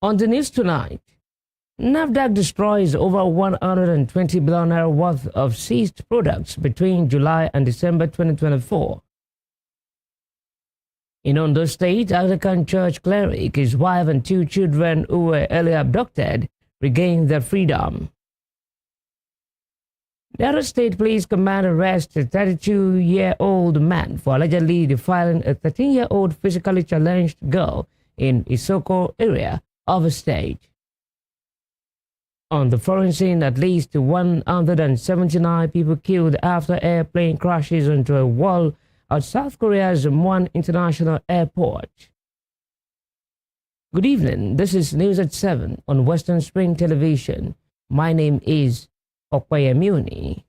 On the news tonight, NAFDAC destroys over 120 billion naira worth of seized products between July and December 2024. In Ondo State, Anglican Church cleric, his wife and 2 children who were earlier abducted regained their freedom. The Ondo State Police Command arrested a 32-year-old man for allegedly defiling a 13-year-old physically challenged girl in Isoko area of the state. On the foreign scene, at least 179 people killed after airplane crashes into a wall at South Korea's Muan International Airport. Good evening, this is News at 7 on Western Spring Television. My name is Okwayemuni.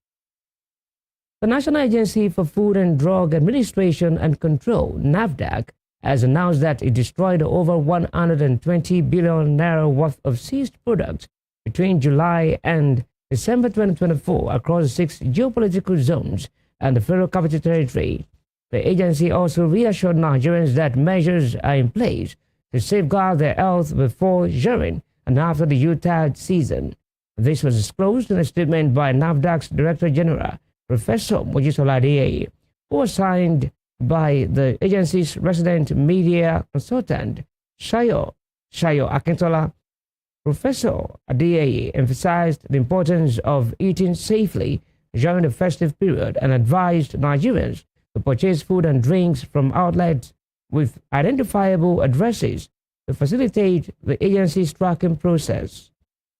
The National Agency for Food and Drug Administration and Control, NAFDAC, has announced that it destroyed over 120 billion naira worth of seized products between July and December 2024 across 6 geopolitical zones and the Federal Capital Territory. The agency also reassured Nigerians that measures are in place to safeguard their health before, during, and after the Yuletide season. This was disclosed in a statement by NAFDAC's Director General, Professor Mojisola Adeyeye, who was signed by the agency's resident media consultant, Shayo Akintola. Professor Adeyeye emphasized the importance of eating safely during the festive period and advised Nigerians to purchase food and drinks from outlets with identifiable addresses to facilitate the agency's tracking process.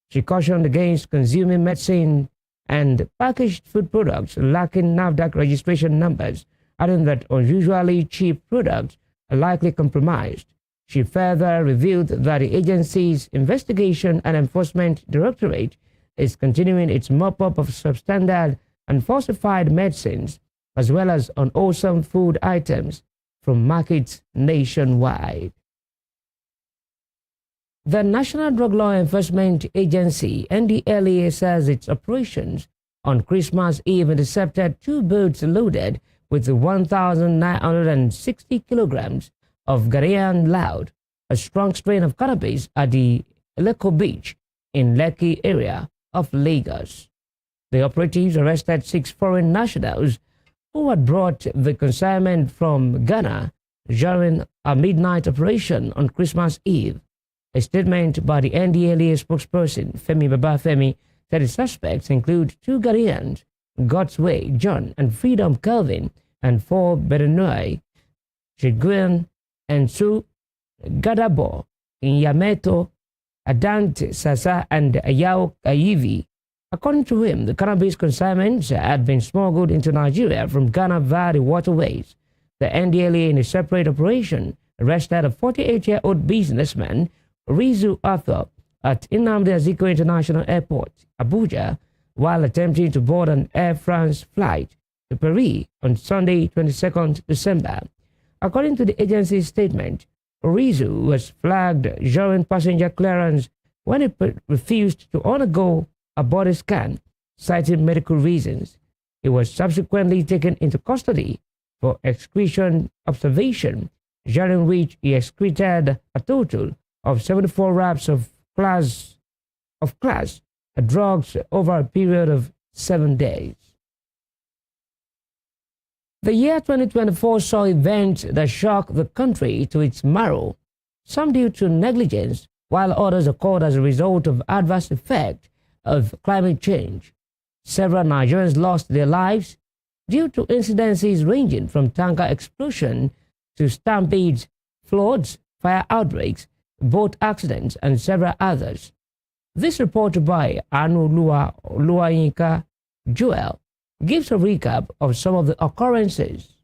She cautioned against consuming medicine and packaged food products lacking NAFDAC registration numbers, adding that unusually cheap products are likely compromised. She further revealed that the agency's Investigation and Enforcement Directorate is continuing its mop-up of substandard and falsified medicines, as well as unwholesome food items from markets nationwide. The National Drug Law Enforcement Agency, NDLEA, says its operations on Christmas Eve intercepted 2 boats loaded with 1,960 kilograms of Ghanaian loud, a strong strain of cannabis, at the Eleko Beach in Lekki area of Lagos. The operatives arrested 6 foreign nationals who had brought the consignment from Ghana during a midnight operation on Christmas Eve. A statement by the NDLEA spokesperson, Femi Babafemi, said the suspects include 2 Ghanaians, God's Way John and Freedom Kelvin, and 4 Berenoi, Chiguan and Su Gadabo, Yameto, Adant Sasa, and Ayao Ayivi. According to him, the cannabis consignments had been smuggled into Nigeria from Ghana via the waterways. The NDLEA, in a separate operation, arrested a 48-year-old businessman, Rizu Arthur, at Nnamdi Azikiwe International Airport, Abuja, while attempting to board an Air France flight to Paris on Sunday, 22nd December. According to the agency's statement, Rizu was flagged during passenger clearance when he refused to undergo a body scan, citing medical reasons. He was subsequently taken into custody for excretion observation, during which he excreted a total of 74 wraps of class drugs over a period of 7 days. The year 2024 saw events that shocked the country to its marrow, some due to negligence, while others occurred as a result of adverse effects of climate change. Several Nigerians lost their lives due to incidences ranging from tanker explosion to stampedes, floods, fire outbreaks, boat accidents, and several others. This report by Anu Luayinka Joel gives a recap of some of the occurrences.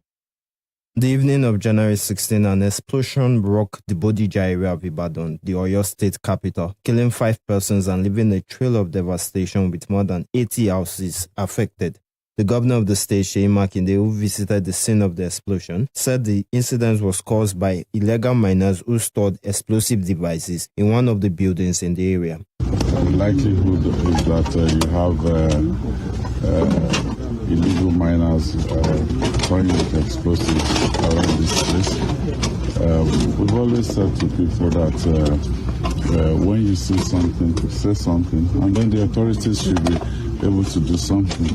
The evening of January 16, an explosion rocked the Bodija area of Ibadan, the Oyo state capital, killing 5 persons and leaving a trail of devastation with more than 80 houses affected. The governor of the state, Seyi Makinde, who visited the scene of the explosion, said the incident was caused by illegal miners who stored explosive devices in one of the buildings in the area. The likelihood is that you have illegal miners throwing explosives around this place. We've always said to people that when you see something, say something, and then the authorities should be able to do something.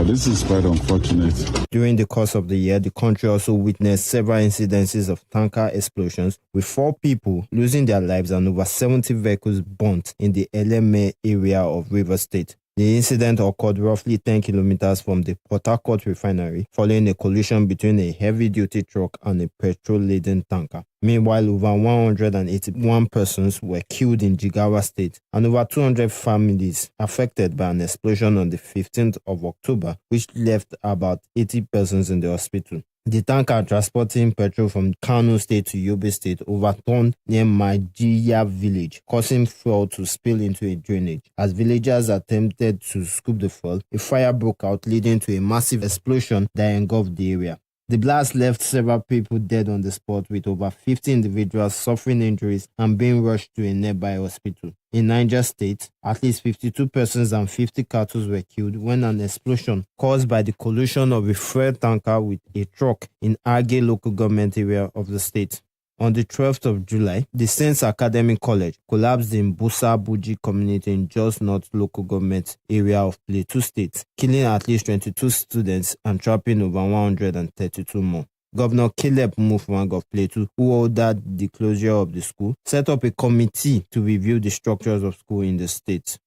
This is quite unfortunate. During the course of the year, the country also witnessed several incidences of tanker explosions, with 4 people losing their lives and over 70 vehicles burnt in the Eleme area of Rivers State. The incident occurred roughly 10 kilometers from the Port Harcourt refinery, following a collision between a heavy-duty truck and a petrol-laden tanker. Meanwhile, over 181 persons were killed in Jigawa State and over 200 families affected by an explosion on the 15th of October, which left about 80 persons in the hospital. The tanker transporting petrol from Kano State to Yobe State overturned near Majiya village, causing fuel to spill into a drainage. As villagers attempted to scoop the fuel, a fire broke out, leading to a massive explosion that engulfed the area. The blast left several people dead on the spot, with over 50 individuals suffering injuries and being rushed to a nearby hospital. In Niger State, at least 52 persons and 50 cattle were killed when an explosion caused by the collision of a fuel tanker with a truck in Age local government area of the state. On the 12th of July, the Saints Academic College collapsed in Busa Buji community in Jos North local government area of Plateau State, killing at least 22 students and trapping over 132 more. Governor Caleb Mufwang of Plateau, who ordered the closure of the school, set up a committee to review the structures of school in the state.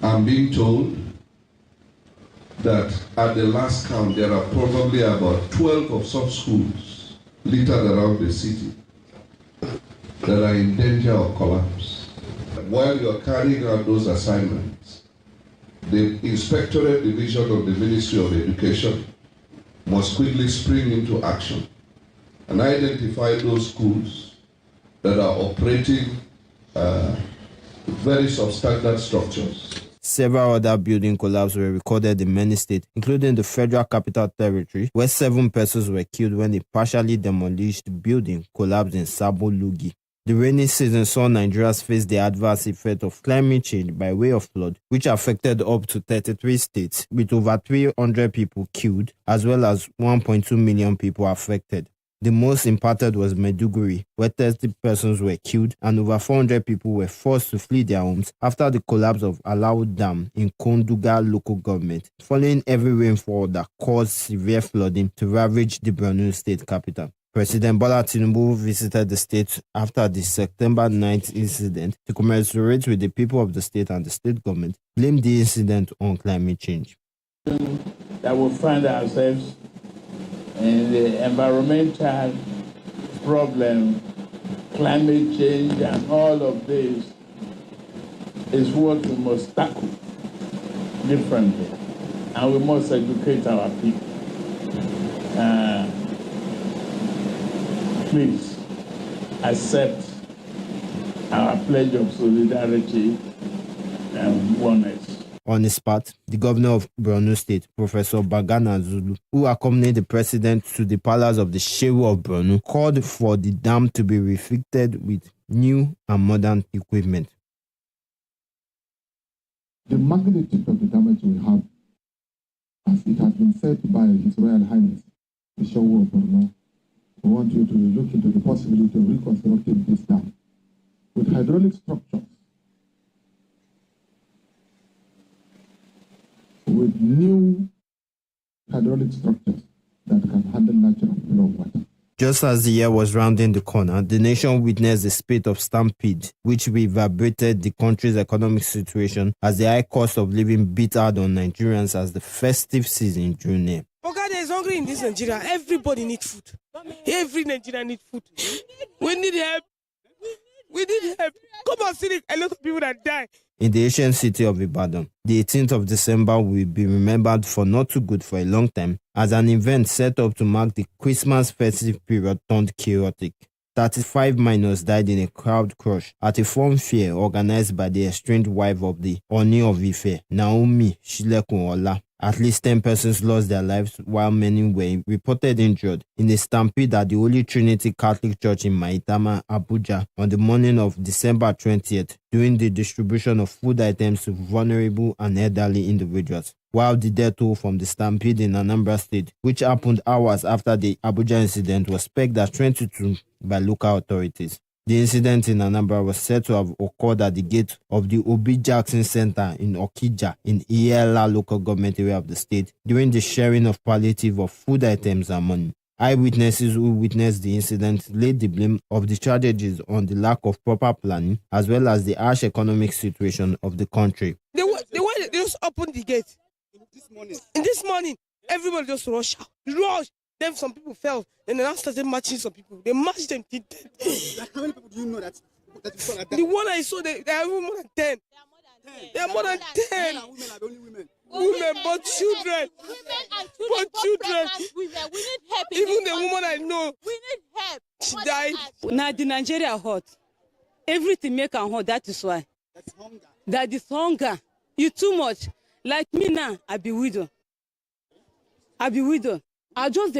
I'm being told that at the last count, there are probably about 12 of such schools littered around the city that are in danger of collapse. While you're carrying out those assignments, the Inspectorate Division of the Ministry of Education must quickly spring into action and identify those schools that are operating very substandard structures. Several other building collapses were recorded in many states, including the Federal Capital Territory, where 7 persons were killed when a partially demolished building collapsed in Sabo Lugi. The rainy season saw Nigerians face the adverse effect of climate change by way of flood, which affected up to 33 states, with over 300 people killed, as well as 1.2 million people affected. The most impacted was Maiduguri, where 30 persons were killed and over 400 people were forced to flee their homes after the collapse of Alao Dam in Konduga local government, following heavy rainfall that caused severe flooding to ravage the Borno state capital. President Bola Tinubu visited the state after the September 9th incident to commiserate with the people of the state, and the state government blamed the incident on climate change. That we find ourselves in the environmental problem, climate change, and all of this is what we must tackle differently, and we must educate our people. Please accept our pledge of solidarity and oneness. On his part, the governor of Borno State, Professor Bagana Zulu, who accompanied the president to the palace of the Shehu of Borno, called for the dam to be refitted with new and modern equipment. The magnitude of the damage we have, as it has been said by His Royal Highness, the Shehu of Borno, we want you to look into the possibility of reconstructing this dam with hydraulic structures, with new hydraulic structures that can handle natural flow of water. Just as the year was rounding the corner, the nation witnessed a spate of stampede, which reverberated the country's economic situation as the high cost of living beat hard on Nigerians as the festive season drew near. Okay, there's hungry in this Nigeria. Everybody needs food. Every Nigerian needs food. We need help. We need help. Come on, see a lot of people that die. In the ancient city of Ibadan, the 18th of December will be remembered for not too good for a long time as an event set up to mark the Christmas festive period turned chaotic. 35 minors died in a crowd crush at a fun fair organized by the estranged wife of the Oni of Ife, Naomi Shilekun-Ola. At least 10 persons lost their lives while many were reported injured in a stampede at the Holy Trinity Catholic Church in Maitama, Abuja on the morning of December 20th during the distribution of food items to vulnerable and elderly individuals. while the death toll from the stampede in Anambra State, which happened hours after the Abuja incident, was pegged at 22 by local authorities. The incident in Anambra was said to have occurred at the gate of the Obi Jackson Center in Okija in Iyela local government area of the state during the sharing of palliative of food items and money. Eyewitnesses who witnessed the incident laid the blame of the tragedies on the lack of proper planning as well as the harsh economic situation of the country. They just opened the gate. This morning, everybody just rushed out. Then some people fell, and then I started matching some people. They matched them till death. Like how many people do you know that you saw like that? The one I saw, they are even more than 10. They are more than 10. Men and women are the only women. Women, but children. But children. We need help. Even the woman I know, We need help. she died. Now the Nigeria hot. Everything make am hot. That is why. That's hunger. That is hunger. You too much. Like me now, I be widow. I just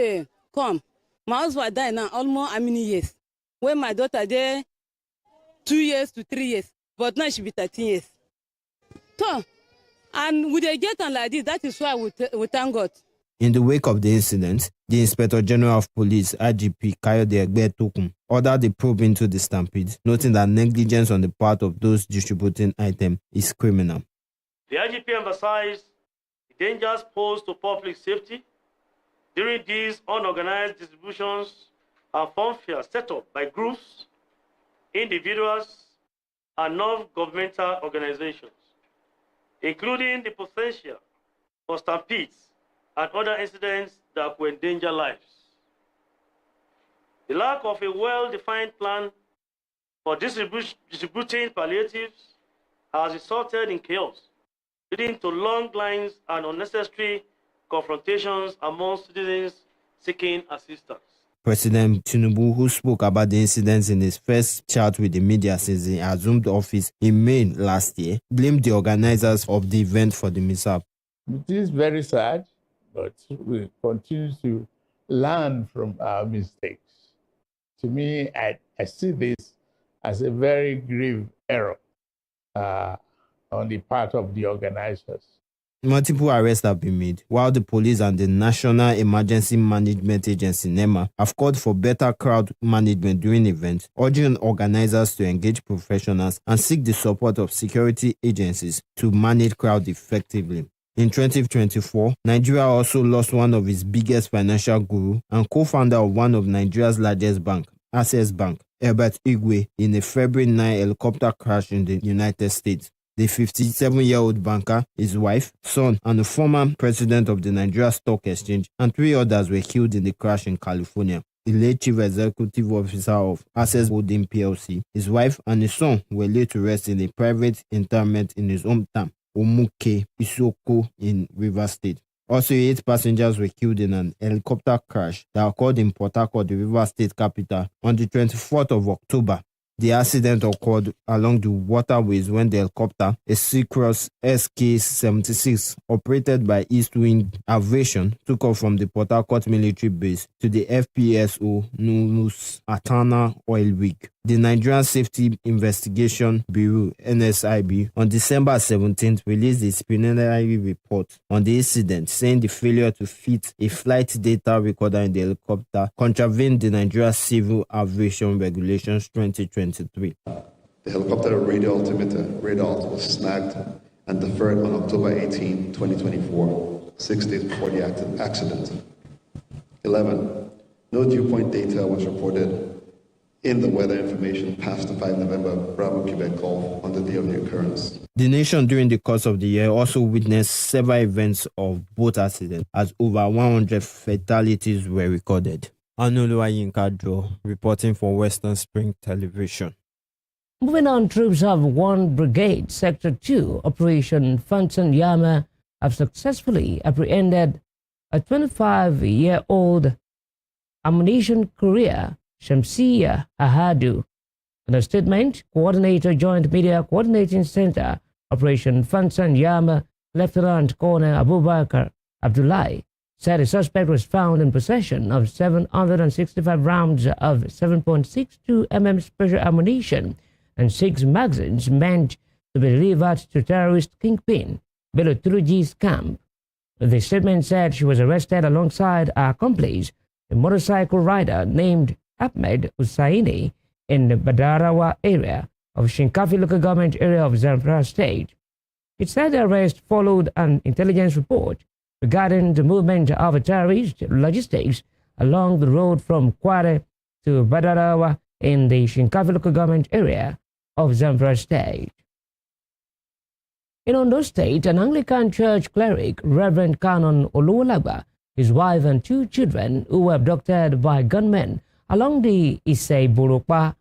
come. My husband died now almost how many years? When my daughter there, 2 years to 3 years. But now she be 13 years. So, and with a get on like this, that is why we thank God. In the wake of the incident, the Inspector General of Police, IGP Kayode Egbetokun, ordered a probe into the stampede, noting that negligence on the part of those distributing items is criminal. The IGP emphasized the dangers posed to public safety during these unorganized distributions and funfairs set up by groups, individuals, and non-governmental organizations, including the potential for stampedes and other incidents that could endanger lives. The lack of a well-defined plan for distributing palliatives has resulted in chaos, leading to long lines and unnecessary confrontations among citizens seeking assistance. President Tinubu, who spoke about the incidents in his first chat with the media since he assumed office in May last year, blamed the organizers of the event for the mishap. It is very sad, but we continue to learn from our mistakes. To me, I see this as a very grave error on the part of the organizers. Multiple arrests have been made, while the police and the National Emergency Management Agency, NEMA, have called for better crowd management during events, urging organizers to engage professionals and seek the support of security agencies to manage crowds effectively. In 2024, Nigeria also lost one of its biggest financial guru and co-founder of one of Nigeria's largest banks, Access Bank, Herbert Igwe, in a February 9 helicopter crash in the United States. The 57-year-old banker, his wife, son, and the former president of the Nigeria Stock Exchange, and 3 others were killed in the crash in California. The late chief executive officer of Access Holding PLC, his wife, and his son were laid to rest in a private interment in his hometown, Omuke, Isoko, in Rivers State. Also, 8 passengers were killed in an helicopter crash that occurred in Port Harcourt, the Rivers State capital, on the 24th of October. The accident occurred along the waterways when the helicopter, a Seacross SK-76 operated by East Wind Aviation, took off from the Port Harcourt military base to the FPSO Nulus Atana oil rig. The Nigerian Safety Investigation Bureau, NSIB, on December 17th released a preliminary report on the incident, saying the failure to fit a flight data recorder in the helicopter contravened the Nigeria Civil Aviation Regulations 2023. The helicopter radio altimeter radar was snagged and deferred on October 18, 2024, 6 days before the accident. 11. No dew point data was reported in the weather information past the 5 November Bravo Quebec Gulf on the day of the occurrence. The nation during the course of the year also witnessed several events of boat accidents as over 100 fatalities were recorded. Anuluayinka Joe, reporting for Western Spring Television. Moving on, troops of 1 Brigade, Sector 2, Operation Fantan Yama, have successfully apprehended a 25-year-old ammunition courier, Shamsiya Ahadu. In a statement, Coordinator Joint Media Coordinating Center, Operation Fantan Yama, Lieutenant Colonel Abubakar Abdullahi, said a suspect was found in possession of 765 rounds of 7.62 mm special ammunition and 6 magazines meant to be delivered to terrorist kingpin Bello Turuji's camp The statement said she was arrested alongside her accomplice, a motorcycle rider named Ahmed Hussaini, in the Badarawa area of Shinkafi local government area of Zamfara state. It said the arrest followed an intelligence report regarding the movement of terrorist logistics along the road from Kware to Badarawa in the Shinkafi local government area of Zamfara state. In Ondo State, an Anglican church cleric, Reverend Canon Oluwalagba, his wife and 2 children who were abducted by gunmen along the Isei-Borokpa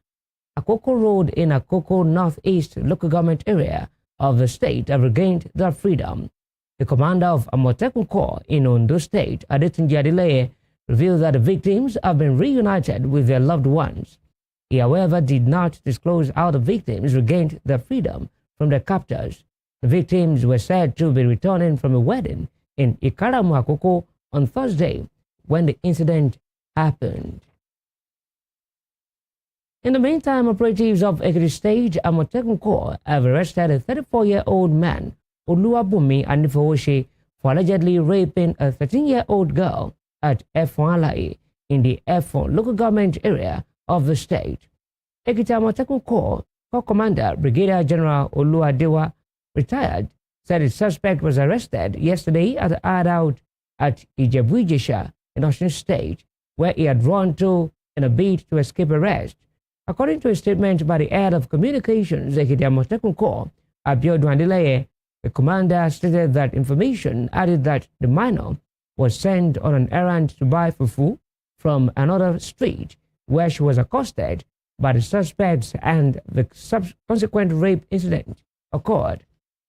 Akoko Road in Akoko Northeast local government area of the state have regained their freedom. The commander of Amotekun Corps in Ondo State, Adetunji Adeleye, revealed that the victims have been reunited with their loved ones. He, however, did not disclose how the victims regained their freedom from their captors. The victims were said to be returning from a wedding in Ikaramu Akoko on Thursday when the incident happened. In the meantime, operatives of Ekiti State Amotekun Corps have arrested a 34-year-old man, Oluwabumi Anifowoshe, for allegedly raping a 13-year-old girl at Efon in the Efon local government area of the state. Ekiti Amotekun Corps Commander Brigadier General Oluwadewa, retired, said the suspect was arrested yesterday at the hideout at Ijebu-Ijesha in Osun State, where he had run to in a bid to escape arrest. According to a statement by the head of communications, Ekiti Amotekun Corps, Abiodun Adeleye, the commander stated that information added that the minor was sent on an errand to buy fufu from another street where she was accosted by the suspects and the consequent rape incident occurred.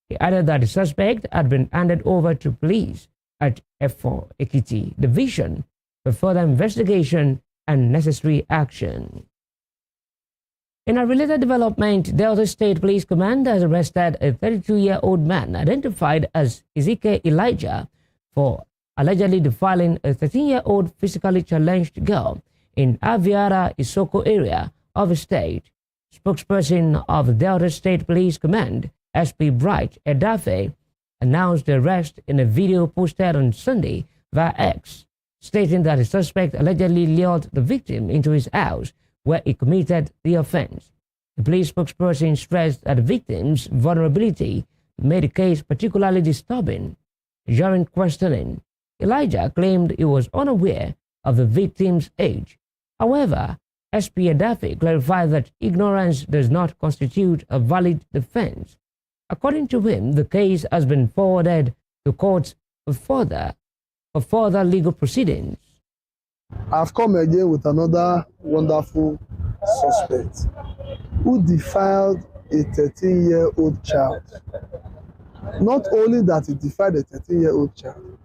He added that the suspect had been handed over to police at Efon Ekiti Division for further investigation and necessary action. In a related development, Delta State Police Command has arrested a 32-year-old man identified as Ezekiel Elijah for allegedly defiling a 13-year-old physically challenged girl in Aviara, Isoko area of the state. Spokesperson of the Delta State Police Command, SP Bright Edafe, announced the arrest in a video posted on Sunday via X, stating that the suspect allegedly lured the victim into his house where he committed the offense. The police spokesperson stressed that the victim's vulnerability made the case particularly disturbing. During questioning, Elijah claimed he was unaware of the victim's age. However, SP Edafe clarified that ignorance does not constitute a valid defense. According to him, the case has been forwarded to courts for further legal proceedings. I've come again with another wonderful suspect who defiled a 13-year-old child. Not only that he defiled a 13-year-old child,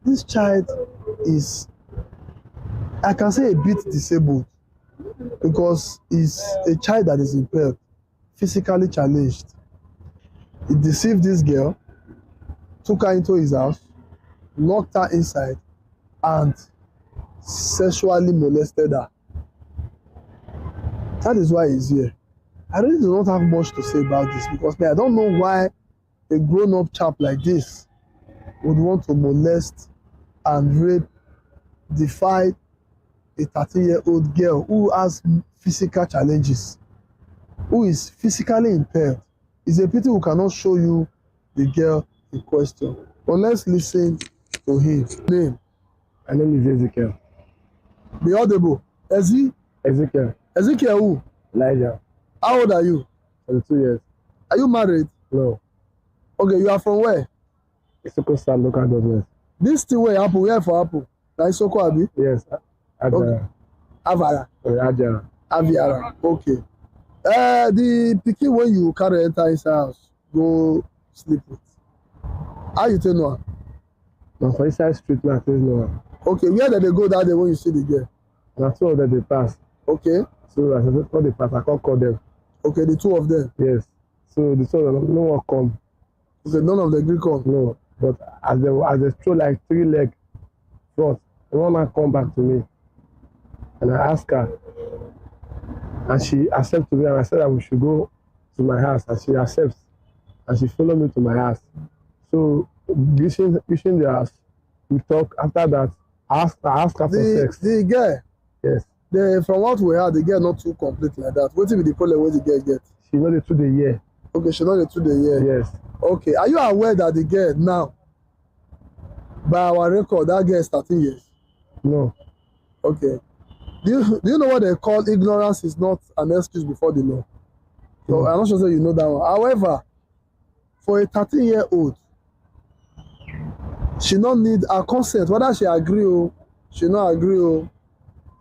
this child is, I can say, a bit disabled because he's a child that is impaired, physically challenged. He deceived this girl, took her into his house, locked her inside, and sexually molested her. That is why he's here. I really do not have much to say about this because I don't know why a grown-up chap like this would want to molest and rape, defy a 13-year-old girl who has physical challenges, who is physically impaired. It's a pity who cannot show you the girl in question. But let's listen to him. Name? My name is Ezekiel. Be audible. Ezekiel. Ezekiel who? Elijah. How old are you? 22 years. Are you married? No. Okay, you are from where? Isoko South local government. This thing where happen, where for happen? Na Isoko abi? Yes. Aviara. Okay. Avara. Aviara. Aviara. Okay. The pikin when you carry enter inside house, go sleep with. How you tell no? Na for inside street na tell no. Okay, where did they go that day when you see the girl? Na two of them dey pass. Okay. So as I said, they pass, I can't call them. Okay, the two of them. Yes. So the two of them, no one come. Okay, none of the Greek come. No, but as they throw like 3 leg front, the one man come back to me, and I ask her, and she accepts to me, and I said that we should go to my house, and she accepts, and she follow me to my house. So reaching the house, We talk. After that, I asked her for sex. The girl, Yes. from what we heard, the girl not too complete like that. What be the problem wey the girl get? She know the 2 the year. Okay, she know the 2 the year. Yes. Okay, are you aware that the girl now, by our record, that girl is 13 years? No. Okay. Do you know what they call ignorance is not an excuse before the law? So I'm not sure that you know that one. However, for a 13-year-old, she not need her consent. Whether she agree or she not agree or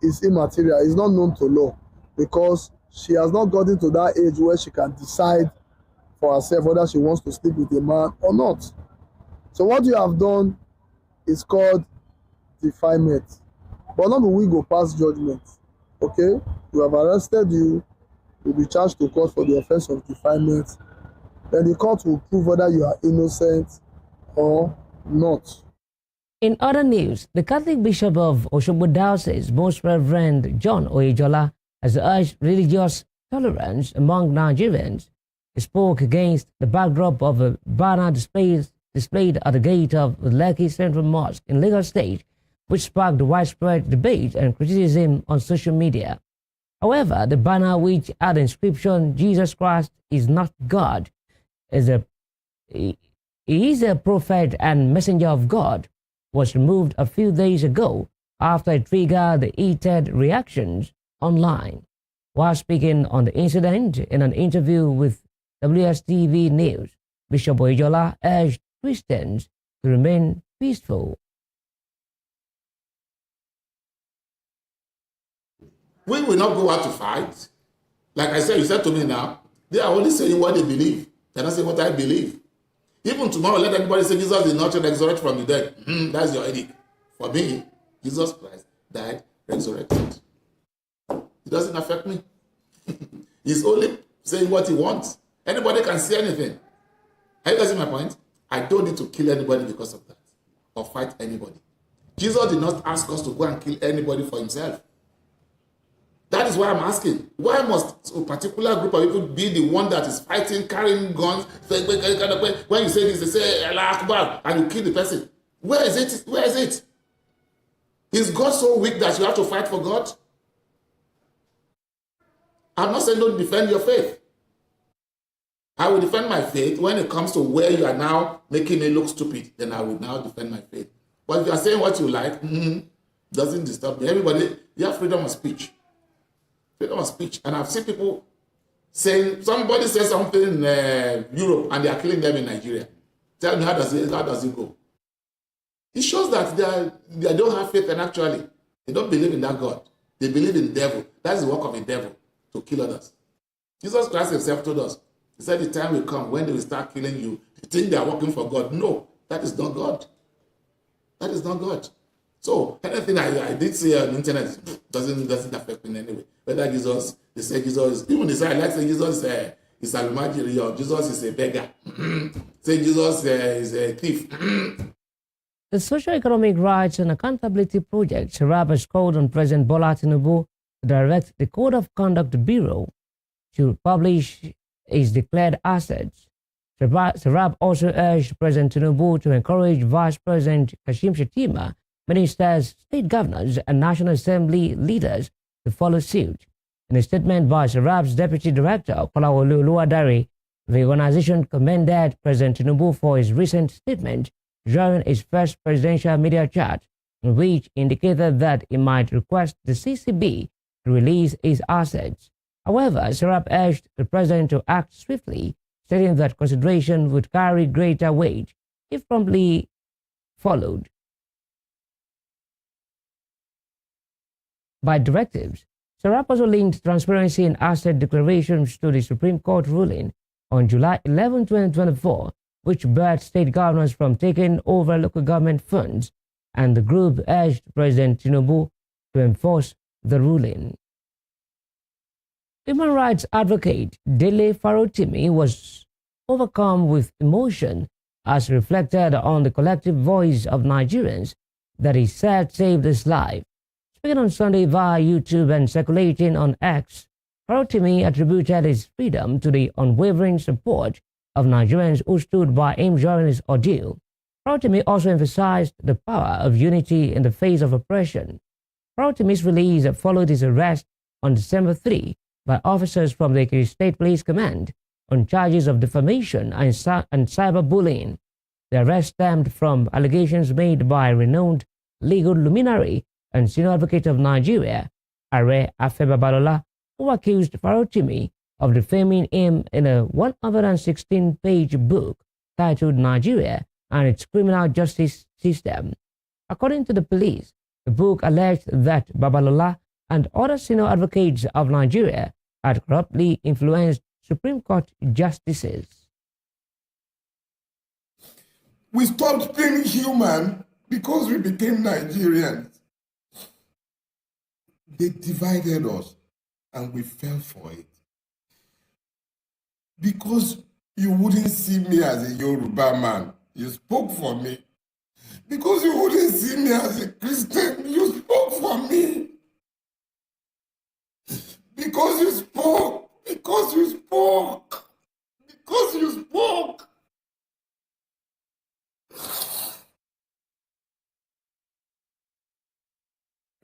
is immaterial. It's not known to law because she has not gotten to that age where she can decide for herself whether she wants to sleep with a man or not. So what you have done is called defilement. But not we go pass judgment. Okay? We have arrested you. You'll be charged to court for the offense of defilement. Then the court will prove whether you are innocent or not. In other news, the Catholic Bishop of Osun Diocese, Most Reverend John Oyejola, has urged religious tolerance among Nigerians. He spoke against the backdrop of a banner displayed at the gate of the Lekki Central Mosque in Lagos State, which sparked widespread debate and criticism on social media. However, the banner, which had the inscription "Jesus Christ is not God," he is a prophet and messenger of God, was removed a few days ago after it triggered the heated reactions online. While speaking on the incident in an interview with WSTV News, Bishop Oyejola urged Christians to remain peaceful. We will not go out to fight. Like I said, you said to me now, they are only saying what they believe. They're not saying what I believe. Even tomorrow, let anybody say Jesus did not resurrect from the dead. That's your headache. For me, Jesus Christ died, resurrected. It doesn't affect me. He's only saying what he wants. Anybody can say anything. Are you guessing my point? I don't need to kill anybody because of that or fight anybody. Jesus did not ask us to go and kill anybody for himself. That is why I'm asking. Why must a particular group of people be the one that is fighting, carrying guns? When you say this, they say Allah Akbar, and you kill the person. Where is it? Where is it? Is God so weak that you have to fight for God? I'm not saying don't defend your faith. I will defend my faith when it comes to where you are now making me look stupid. Then I will now defend my faith. But if you are saying what you like, doesn't disturb me. Everybody, you have freedom of speech. Freedom of speech. And I've seen people saying, somebody says something in Europe and they are killing them in Nigeria. Tell me, how does it go? It shows that they don't have faith, and actually, they don't believe in that God. They believe in the devil. That's the work of the devil, to kill others. Jesus Christ himself told us, he said the time will come when they will start killing you. You think they are working for God. No, that is not God. That is not God. So anything I did say on the internet doesn't affect me in any way. Whether Jesus, they say Jesus, even they say I like say Jesus is a Almajiri or Jesus is a beggar. Say Jesus is a thief. The Socio-Economic Rights and Accountability Project, SERAP, has called on President Bola Tinubu to direct the Code of Conduct Bureau to publish its declared assets. SERAP also urged President Tinubu to encourage Vice President Kashim Shettima, ministers, state governors, and National Assembly leaders to follow suit. In a statement by SERAP's Deputy Director, Kolawole Oluwadare, the organization commended President Tinubu for his recent statement during his first presidential media chat, in which indicated that he might request the CCB to release his assets. However, SERAP urged the president to act swiftly, stating that consideration would carry greater weight if promptly followed by directives. SERAP also linked transparency in asset declarations to the Supreme Court ruling on July 11, 2024, which barred state governors from taking over local government funds, and the group urged President Tinubu to enforce the ruling. Human rights advocate Dele Farotimi was overcome with emotion as reflected on the collective voice of Nigerians that he said saved his life. Speaking on Sunday via YouTube and circulating on X, Farotimi attributed his freedom to the unwavering support of Nigerians who stood by him during his ordeal. Rotimi also emphasized the power of unity in the face of oppression. Rotimi's release followed his arrest on December 3 by officers from the Ekiti State Police Command on charges of defamation and cyberbullying. The arrest stemmed from allegations made by renowned legal luminary and senior advocate of Nigeria, Are Afeba Balola, who accused Farotimi of defaming him in a 116-page book titled Nigeria and its Criminal Justice System. According to the police, the book alleged that Babalola and other senior advocates of Nigeria had corruptly influenced Supreme Court justices. We stopped being human because we became Nigerians. They divided us and we fell for it. Because you wouldn't see me as a Yoruba man, you spoke for me. Because you wouldn't see me as a Christian, you spoke for me. Because you spoke, because you spoke, because you spoke.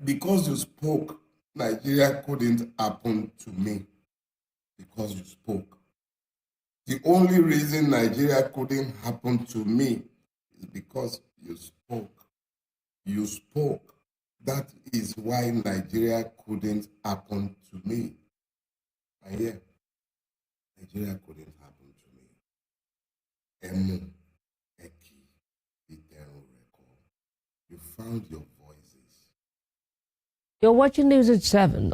Because you spoke, Nigeria couldn't happen to me. Because you spoke. The only reason Nigeria couldn't happen to me is because you spoke. You spoke. That is why Nigeria couldn't happen to me. And yeah, Nigeria couldn't happen to me. Emu, Eki, Iteru Record. You found your voices. You're watching News at 7